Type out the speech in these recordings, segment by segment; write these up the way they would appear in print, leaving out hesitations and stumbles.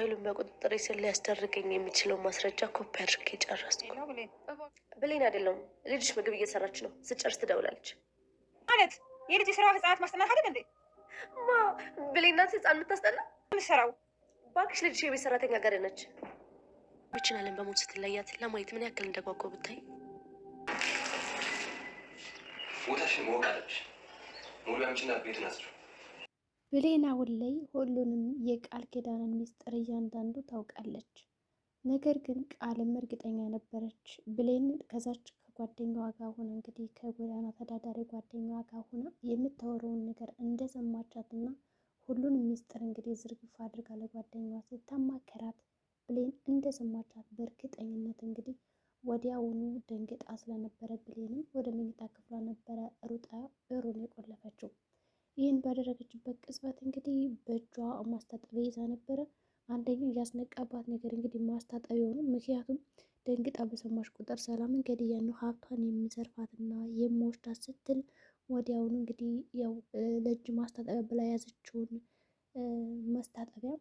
ኃይሉን በቁጥጥር ስር ሊያስደርገኝ የሚችለው ማስረጃ ኮፒ አድርጌ ጨረስኩ። ብሌን አይደለም ልጅሽ ምግብ እየሰራች ነው። ስጨርስ ትደውላለች። ማለት የልጅ ስራዋ ህጻናት ማስጠናት አይደል እንዴ? ማ ብሌን ናት ህጻን የምታስጠና? ምሰራው ባክሽ ልጅሽ የቤት ሰራተኛ ጋር ነች። ብችን አለን በሞት ስትለያት ለማየት ምን ያክል እንደጓጓ ብታይ። ቦታሽን ማወቅ አለብሽ። ሙሉ ያምችና ቤቱን አስሩ። ብሌን አሁን ላይ ሁሉንም የቃል ኪዳንን ሚስጥር እያንዳንዱ ታውቃለች። ነገር ግን ቃልም እርግጠኛ ነበረች። ብሌን ከዛች ከጓደኛዋ ጋር ሆና እንግዲህ ከጎዳና ተዳዳሪ ጓደኛዋ ጋር ሆና የምታወራውን ነገር እንደሰማቻትና ሁሉንም ሚስጥር እንግዲህ ዝርግፍ አድርጋ ለጓደኛዋ ስታማከራት ብሌን እንደሰማቻት በእርግጠኝነት እንግዲህ ወዲያውኑ ደንግጣ ስለነበረ ብሌንም ወደ መኝታ ክፍሏ ነበረ ሩጣ በሩን የቆለፈችው። ይህን ባደረገችበት ቅጽበት እንግዲህ በእጇ ማስታጠቢያ ይዛ ነበረ። አንደኛው ያስነቃባት ነገር እንግዲህ ማስታጠቢያው ነው። ምክንያቱም ደንግጣ በሰማች ቁጥር ሰላም እንግዲህ ያለው ሀብቷን የሚዘርፋትና የምወስዳት ስትል ወዲያውኑ እንግዲህ ያው ለእጅ ማስታጠቢያ ብላ ያዘችውን ማስታጠቢያ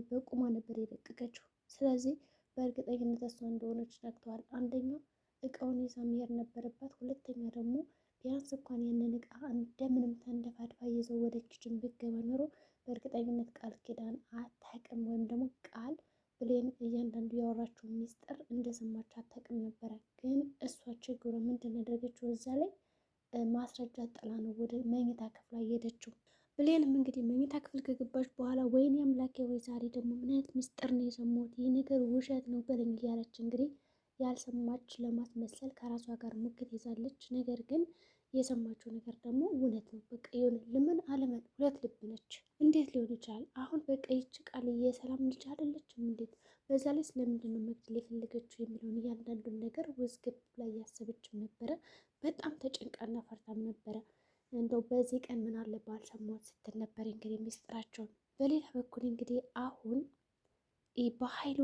በቁማ ነበር የደቀቀችው። ስለዚህ በእርግጠኝነት እሷ እንደሆነች ነግተዋል። አንደኛው እቃውን ይዛ መሄድ ነበረባት። ሁለተኛ ደግሞ ቢያንስ እንኳን ያንን እቃ እንደምንም ተንደፋድፋ ይዘው ወደ ኪችን ብትገባ ኖሮ በእርግጠኝነት ቃል ኪዳን አታውቅም፣ ወይም ደግሞ ቃል ብሌን እያንዳንዱ ያወራችውን ሚስጥር እንደሰማች አታውቅም ነበረ። ግን እሷ ችግሯ ምንድን ያደረገችው እዛ ላይ ማስረጃ ጥላ ነው ወደ መኝታ ክፍል የሄደችው። ብሌንም እንግዲህ መኝታ ክፍል ከገባች በኋላ ወይኔ አምላኬ ወይ ዛሬ ደግሞ ምን አይነት ሚስጥር ነው የሰማሁት? ይህ ነገር ውሸት ነው በለኝ እያለች እንግዲህ ያልሰማች ለማስመሰል ከራሷ ጋር ሙግት ይዛለች። ነገር ግን የሰማችው ነገር ደግሞ እውነት ነው። በቃ የሆነ ልምን አለመን ሁለት ልብ ነች። እንዴት ሊሆን ይችላል? አሁን በቃ ይች ቃል የሰላም ልጅ አይደለችም? እንዴት በዛ ላይ ስለምንድን ነው መግደል የፈለገችው የሚለውን እያንዳንዱን ነገር ውዝግብ ላይ ያሰበችም ነበረ። በጣም ተጨንቃና ፈርታም ነበረ። እንደው በዚህ ቀን ምን አለ ባልሰማሁት ስትል ነበር እንግዲህ ሚስጥራቸውን። በሌላ በኩል እንግዲህ አሁን በኃይሉ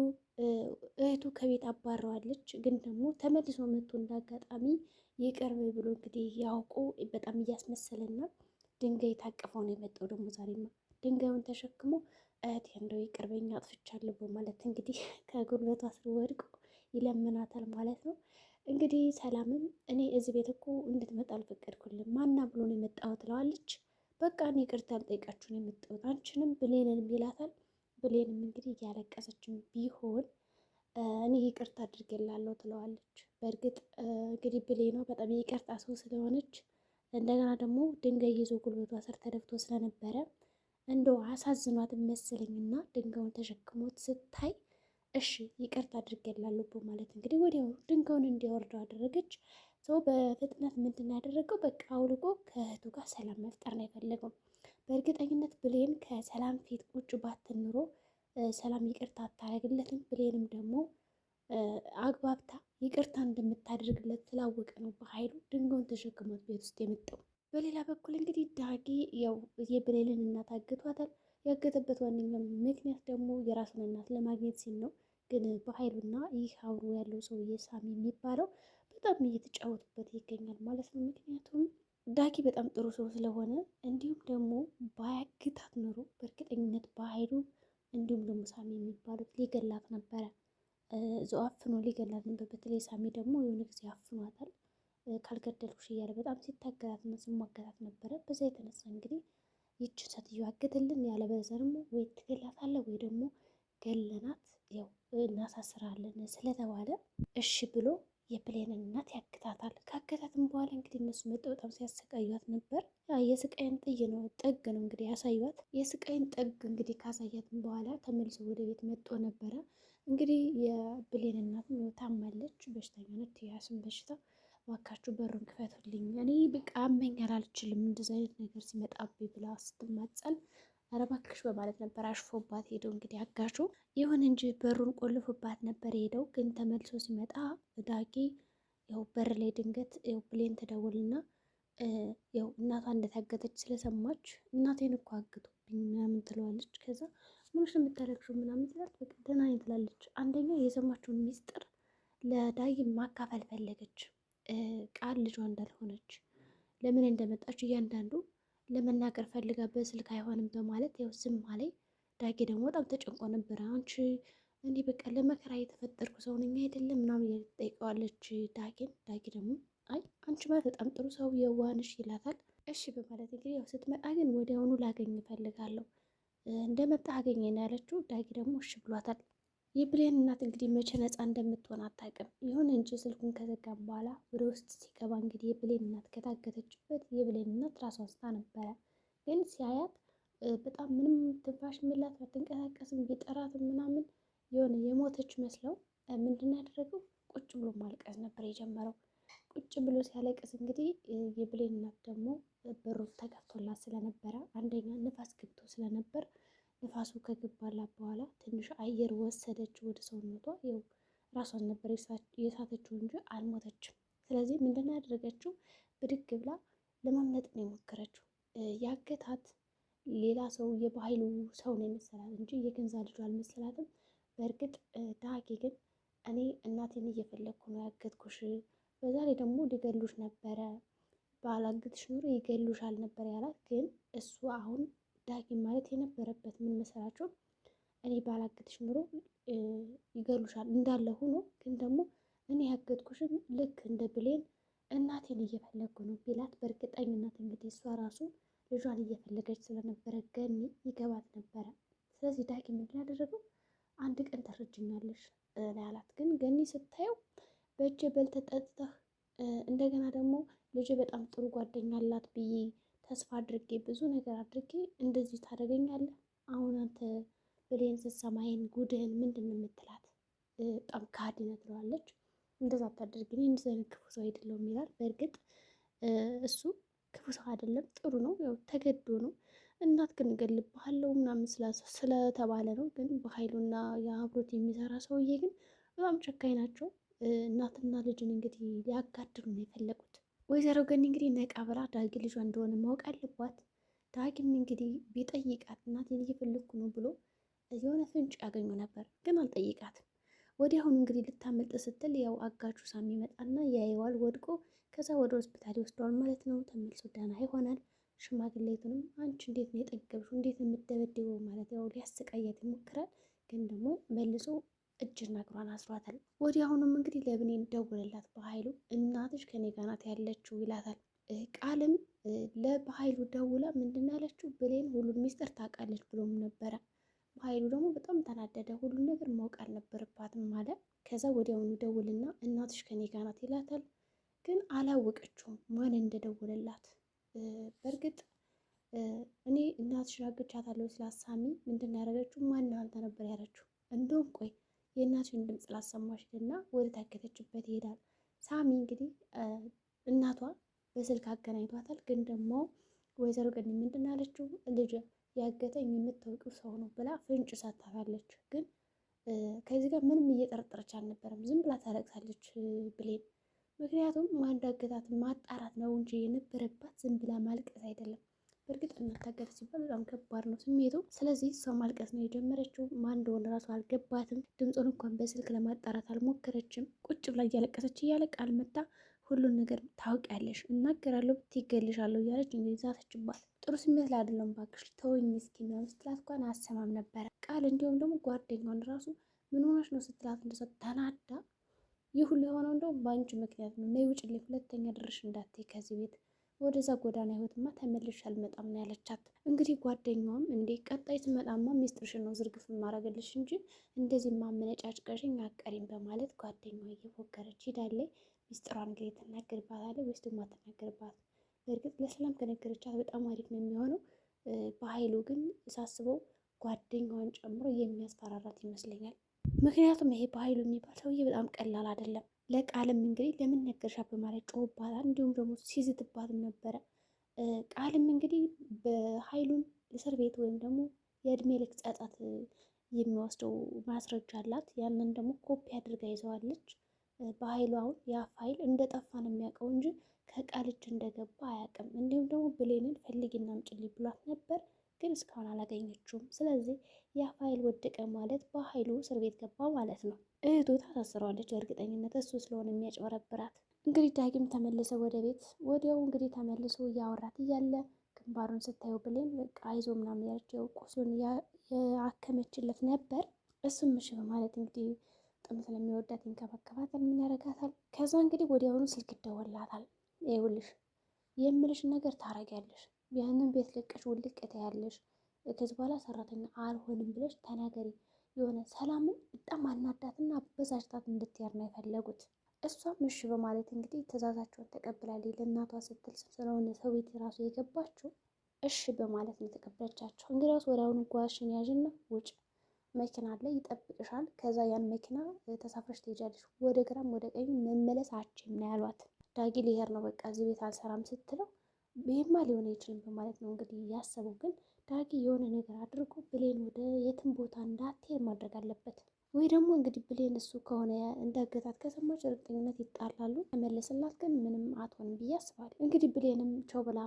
እህቱ ከቤት አባረዋለች። ግን ደግሞ ተመልሶ መጥቶ እንዳጋጣሚ ይቅርብ ብሎ እንግዲህ ያውቁ በጣም እያስመሰለና ድንጋይ ታቅፈው ነው የመጣው። ደግሞ ዛሬማ ድንጋዩን ተሸክሞ እህቴ እንደው ይቅርበኛ አጥፍቻለሁ በማለት እንግዲህ ከጉልበቷ ስር ወድቆ ይለምናታል ማለት ነው። እንግዲህ ሰላምም እኔ እዚህ ቤት እኮ እንድትመጣ አልፈቀድኩልም፣ ማና ብሎ ነው የመጣው ትለዋለች። በቃ እኔ ይቅርታ ልጠይቃችሁ ነው የመጣሁት አንቺንም ብሌንንም ይላታል። ብሌንም እንግዲህ እያለቀሰችም ቢሆን እኔ ይቅርታ አድርጌላለሁ ትለዋለች። በእርግጥ እንግዲህ ብሌኗ በጣም ይቅርታ ሰው ስለሆነች እንደገና ደግሞ ድንጋይ ይዞ ጉልበቷ ስር ተደፍቶ ስለነበረ እንደው አሳዝኗት መሰለኝና ድንጋዩን ተሸክሞት ስታይ እሺ ይቅርታ አድርጌላለሁ በማለት እንግዲህ ወዲያው ድንጋዩን እንዲያወርደው አደረገች። ሰው በፍጥነት ምንድን ያደረገው በቃ አውልቆ ከእህቱ ጋር ሰላም መፍጠር ነው የፈለገው። በእርግጠኝነት ብሌን ከሰላም ፊት ቁጭ ባትን ኑሮ ሰላም ይቅርታ አታደርግለትም። ብሌንም ደግሞ አግባብታ ይቅርታ እንደምታደርግለት ስላወቀ ነው በኃይሉ ድንጋዩን ተሸክሞት ቤት ውስጥ የመጣው። በሌላ በኩል እንግዲህ ዳጊ ያው የብሌንን እናት አግቷታል። ያገተበት ዋነኛው ምክንያት ደግሞ የራሱን እናት ለማግኘት ሲል ነው። ግን በኃይሉና ይህ አብሮ ያለው ሰውዬ ሳሚ የሚባለው በጣም እየተጫወቱበት ይገኛል ማለት ነው። ምክንያቱም ዳጊ በጣም ጥሩ ሰው ስለሆነ እንዲሁም ደግሞ ባያግታት ኖሮ በእርግጠኝነት በኃይሉ እንዲሁም ደግሞ ሳሚ የሚባሉት ሊገላት ነበረ። እዛው አፍኖ ሊገላት ነበር። በተለይ ሳሚ ደግሞ የሆነ ጊዜ አፍኗታል። ካልገደልኩሽ እያለ በጣም ሲታገላትና ሲሟገታት ነበረ። በዛ የተነሳ እንግዲህ ይችን ሴትዮ አግትልን ያለበለዚያ ደግሞ ወይ ትገላታለህ ወይ ደግሞ ገለናት ያው እናሳስራለን ስለተባለ እሺ ብሎ የብሌንን እናት ያግታታል። ካገታትም በኋላ እንግዲህ እነሱ መጥተው በጣም ሲያሰቃዩት ነበር። የስቃይን ጥግ ነው እንግዲህ ያሳዩት። የስቃይን ጥግ እንግዲህ ካሳያትም በኋላ ተመልሶ ወደ ቤት መጥቶ ነበረ። እንግዲህ የብሌን እናት ታማለች፣ በሽተኛ ነች፣ የአስም በሽታ። እባካችሁ በሩን ክፈቱልኝ፣ እኔ በቃ አመኛል፣ አልችልም እንደዚህ አይነት ነገር ሲመጣብኝ ብላ ስትማጸን ኧረ እባክሽ በማለት ነበር አሽፎባት ሄደው እንግዲህ አጋሹ። ይሁን እንጂ በሩን ቆልፎባት ነበር ሄደው። ግን ተመልሶ ሲመጣ ዳጊ ያው በር ላይ ድንገት ያው ብሌን ተደውልና ያው እናቷ እንደታገተች ስለሰማች እናቴን እኮ አግቶብኝ ምናምን ትለዋለች። ከዛ ምንሽ የምታለቅሽው ምናምን ትላት። በቃ ደህና ነኝ ትላለች። አንደኛ የሰማችውን ሚስጥር ለዳጊ ማካፈል ፈለገች። ቃል ልጇ እንዳልሆነች ለምን እንደመጣች እያንዳንዱ ለመናገር ፈልጋ በስልክ አይሆንም በማለት ያው ዝም አለኝ። ዳጊ ደግሞ በጣም ተጨንቆ ነበረ። አንቺ እኔ በቃ ለመከራ የተፈጠርኩ ሰው ነኝ አይደለም ምናምን ጠይቀዋለች ዳጊን። ዳጊ ደግሞ አይ አንቺ ማለት በጣም ጥሩ ሰው የዋህ ነሽ ይላታል። እሺ በማለት እንግዲህ ያው ስትመጣ ግን ወዲያውኑ ላገኝ እፈልጋለሁ እንደመጣ አገኘ ነው ያለችው። ዳጊ ደግሞ እሺ ብሏታል። የብሌን እናት እንግዲህ መቼ ነፃ እንደምትሆን አታውቅም። ይሁን እንጂ ስልኩን ከዘጋም በኋላ ወደ ውስጥ ሲገባ እንግዲህ የብሌን እናት ከታገተችበት የብሌን እናት ራሷን ስታ ነበረ። ግን ሲያያት በጣም ምንም ትንፋሽ የሚላት አትንቀሳቀስም፣ ቢጠራትም ምናምን የሆነ የሞተች መስለው ምንድን ያደረገው ቁጭ ብሎ ማልቀስ ነበር የጀመረው። ቁጭ ብሎ ሲያለቅስ እንግዲህ የብሌን እናት ደግሞ በሩ ተከፍቶላት ስለነበረ አንደኛ ንፋስ ገብቶ ስለነበር ንፋሱ ከገባላት በኋላ ትንሽ አየር ወሰደች ወደ ሰውነቷ። ይኸው ራሷን ነበር የሳተችው እንጂ አልሞተችም። ስለዚህ ምንድን ነው ያደረገችው? ብድግ ብላ ለማምለጥ ነው የሞከረችው። ያገታት ሌላ ሰው የባህሉ ሰው ነው የመሰላት እንጂ የገንዛ ልጇ አልመሰላትም። በእርግጥ ዳጊ ግን እኔ እናቴን እየፈለግኩ ነው ያገትኩሽ፣ በዛ ላይ ደግሞ ሊገሉሽ ነበረ፣ ባላግትሽ ኑሮ ይገሉሻል ነበር ያላት። ግን እሱ አሁን ዳጊ ማለት የነበረበት ምን መሰላቸው? እኔ ባላግትሽ ኑሮ ይገሉሻል እንዳለ ሆኖ ግን ደግሞ እኔ ያገትኩሽም ልክ እንደ ብሌን እናቴን እየፈለግኩ ነው ቢላት፣ በእርግጠኝነት እንግዲህ እሷ ራሱ ልጇን እየፈለገች ስለነበረ ገኒ ይገባት ነበረ። ስለዚህ ዳጊ ምንድን ያደረገው? አንድ ቀን ተረጅኛለሽ ያላት። ግን ገኒ ስታየው በእጅ በልተጠጥተህ እንደገና ደግሞ ልጅ በጣም ጥሩ ጓደኛ አላት ብዬ ተስፋ አድርጌ ብዙ ነገር አድርጌ እንደዚህ ታደርገኛለህ? አሁን አንተ ብሌን ስትሰማይን ጉድህን ምንድን ነው የምትላት? በጣም ከሃዲ ነው ትለዋለች። እንደዛ አታደርግ፣ እኔ እንደዚህ አይነት ክፉ ሰው አይደለሁም ይላል። በእርግጥ እሱ ክፉ ሰው አይደለም፣ ጥሩ ነው። ያው ተገዶ ነው። እናት ግን እገልብሃለሁ ምናምን ስለተባለ ነው። ግን በኃይሉና የአብሮት የሚሰራ ሰውዬ ግን በጣም ጨካኝ ናቸው። እናትና ልጅን እንግዲህ ሊያጋድሉ ነው የፈለጉት። ወይዘሮ ገኒ እንግዲህ ነቃ ብላ ዳጊ ልጇ እንደሆነ ማወቅ አለባት። ዳጊም እንግዲህ ቢጠይቃት እናቴን እየፈለግኩ ነው ብሎ የሆነ ፍንጭ ያገኙ ነበር፣ ግን አልጠይቃትም። ወዲያውኑ እንግዲህ ልታመልጥ ስትል ያው አጋቹ ሳሚ ይመጣና ያየዋል ወድቆ፣ ከዛ ወደ ሆስፒታል ይወስደዋል ማለት ነው። ተመልሶ ደህና ይሆናል። ሽማግሌቱንም አንቺ እንዴት ነው የጠገብሽው? እንዴት ነው የምትደበድበው? ማለት ያው ሊያሰቃያት ይሞክራል፣ ግን ደግሞ መልሶ እጅና እግሯን አስሯታል። ወዲያውኑም እንግዲህ ለብሌን ደውልላት በኃይሉ እናትሽ ከኔ ጋር ናት ያለችው ይላታል። ቃልም ለበኃይሉ ደውላ ምንድን ያለችው? ብሌን ሁሉን ሚስጥር ታውቃለች ብሎም ነበረ። በኃይሉ ደግሞ በጣም ተናደደ። ሁሉን ነገር ማወቅ አልነበረባትም አለ። ከዛ ወዲያውኑ ደውልና እናትሽ ከኔ ጋር ናት ይላታል። ግን አላወቀችውም ማን እንደደውልላት። በእርግጥ እኔ እናትሽን አግቻታለሁ ስላሳሚ ምንድን ያደረገችው? ማን አንተ ነበር ያለችው። እንደውም ቆይ የእናትሽን ድምፅ ላሰማሽ እና ወደ ታገተችበት ይሄዳል። ሳሚ እንግዲህ እናቷ በስልክ አገናኝቷታል። ግን ደግሞ ወይዘሮ ገኒ ምንድን ያለችው? ልጅ ያገተኝ የምታውቂው ሰው ነው ብላ ፍንጭ ሳታታለች። ግን ከዚህ ጋር ምንም እየጠረጠረች አልነበረም። ዝም ብላ ታለቅሳለች ብሌን። ምክንያቱም ማንዳገታት ማጣራት ነው እንጂ የነበረባት ዝም ብላ ማልቀስ አይደለም። በእርግጥ እናታገት ሲባል በጣም ከባድ ነው ስሜቱ። ስለዚህ ሰው ማልቀስ ነው የጀመረችው። ማን እንደሆነ ራሱ አልገባትም። ድምፁን እንኳን በስልክ ለማጣራት አልሞከረችም። ቁጭ ብላ እያለቀሰች እያለ ቃል መታ ሁሉን ነገር ታውቂያለሽ፣ እናገራለሁ ትገልሻለሁ እያለች እንግዲህ ዛተችባት። ጥሩ ስሜት ላይ አይደለም ባክሽ ተወኝ እስኪ ምናምን ስትላት እንኳን አሰማም ነበረ ቃል። እንዲሁም ደግሞ ጓደኛውን ራሱ ምን ሆነሽ ነው ስትላት እንደሰ ተናዳ ይህ ሁሉ የሆነው እንደውም በአንቺ ምክንያት ነው፣ ነይ ውጭልኝ፣ ሁለተኛ ድርሽ እንዳትይ ከዚህ ቤት፣ ወደዛ ጎዳና ህይወትማ ተመልሼ አልመጣም ነው ያለቻት። እንግዲህ ጓደኛዋም እንዴ ቀጣይ ትመጣማ ሚስጥርሽን ነው ዝርግፍ ማረገልሽ እንጂ እንደዚህ ማመነጫጭቀሽኝ አቀሪም በማለት ጓደኛዋ እየፎከረች ሄዳለች። ሚስጥሯን እንግዲህ ትናገርባታለች ወይስ ደግሞ አትናገርባት? በእርግጥ ለሰላም ከነገረቻት በጣም አሪፍ ነው የሚሆነው። በኃይሉ ግን ሳስበው ጓደኛዋን ጨምሮ የሚያስፈራራት ይመስለኛል። ምክንያቱም ይሄ በኃይሉ የሚባል ሰውዬ በጣም ቀላል አይደለም። ለቃልም እንግዲህ ለምን ነገርሻት በማለት ጮህባታል። እንዲሁም ደግሞ ሲዝትባትም ነበረ። ቃልም እንግዲህ በኃይሉን እስር ቤት ወይም ደግሞ የእድሜ ልክ ጸጸት የሚወስደው ማስረጃ አላት። ያንን ደግሞ ኮፒ አድርጋ ይዘዋለች። በኃይሉ አሁን ያ ፋይል እንደጠፋ ነው የሚያውቀው እንጂ ከቃል እጅ እንደገባ አያውቅም። እንዲሁም ደግሞ ብሌንን ፈልጊና አምጪልኝ ብሏት ነበር፣ ግን እስካሁን አላገኘችውም። ስለዚህ ያ ፋይል ወደቀ ማለት በኃይሉ እስር ቤት ገባ ማለት ነው። እህቱ ታሳስረዋለች በእርግጠኝነት እሱ ስለሆነ የሚያጭበረብራት። እንግዲህ ዳጊም ተመልሰው ወደ ቤት ወዲያው እንግዲህ ተመልሶ እያወራት እያለ ግንባሩን ስታየው ብሌን በቃ አይዞ ምናምን ያለችው ቁስሉን አከመችለት ነበር። እሱም እሺ በማለት እንግዲህ በጣም ስለሚወዳት ይንከባከባታል። ምን ያደርጋታል። ከዛ እንግዲህ ወዲያውኑ ስልክ ይደወላታል። ይኸውልሽ የምልሽ ነገር ታረጊያለሽ፣ ያንን ቤት ለቀሽ ውልቅ ትያለሽ፣ ከዚህ በኋላ ሰራተኛ አልሆንም ብለሽ ተናገሪ። የሆነ ሰላምን በጣም አናዳትና አበሳጭታት እንድትሄድ ነው የፈለጉት። እሷም እሺ በማለት እንግዲህ ትዕዛዛቸውን ተቀብላለች። ለእናቷ ስትል ስለሆነ ሰው ቤት ራሱ የገባችው እሺ በማለት ነው የተቀበለቻቸው። እንግዲያውስ ወዲያውኑ ጓዝሽን ያዥና ውጭ፣ መኪና ላይ ይጠብቅሻል። ከዛ ያን መኪና ተሳፍረሽ ትሄጃለሽ። ወደ ግራም ወደ ቀኝ መመለስ አችም ነው ያሏት። ዳጊ ሊሄድ ነው በቃ እዚህ ቤት አልሰራም ስትለው ይሄማ ሊሆን አይችልም በማለት ነው እንግዲህ ያሰበው። ግን ዳጊ የሆነ ነገር አድርጎ ብሌን ወደ የትም ቦታ እንዳትሄድ ማድረግ አለበት። ወይ ደግሞ እንግዲህ ብሌን እሱ ከሆነ እንዳገታት ከሰማች እርግጠኝነት ይጣላሉ። ተመለስላት ግን ምንም አትሆንም ብዬ አስባለሁ። እንግዲህ ብሌንም ቸው ብላ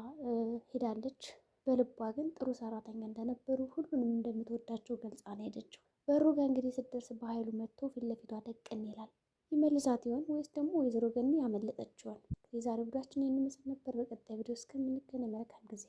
ሄዳለች። በልቧ ግን ጥሩ ሰራተኛ እንደነበሩ ሁሉንም እንደምትወዳቸው ገልጻ ነው ሄደችው። በሩ ጋር እንግዲህ ስትደርስ በኃይሉ መጥቶ ፊት ለፊቷ ደቅን ይላል። ይመልሳት ይሆን ወይስ ደግሞ ወይዘሮ ገኒ ያመለጠችዋል? የዛሬ ቪዲዮአችን ይህን ይመስል ነበር። በቀጣይ ቪዲዮ እስከምንገናኝ መልካም ጊዜ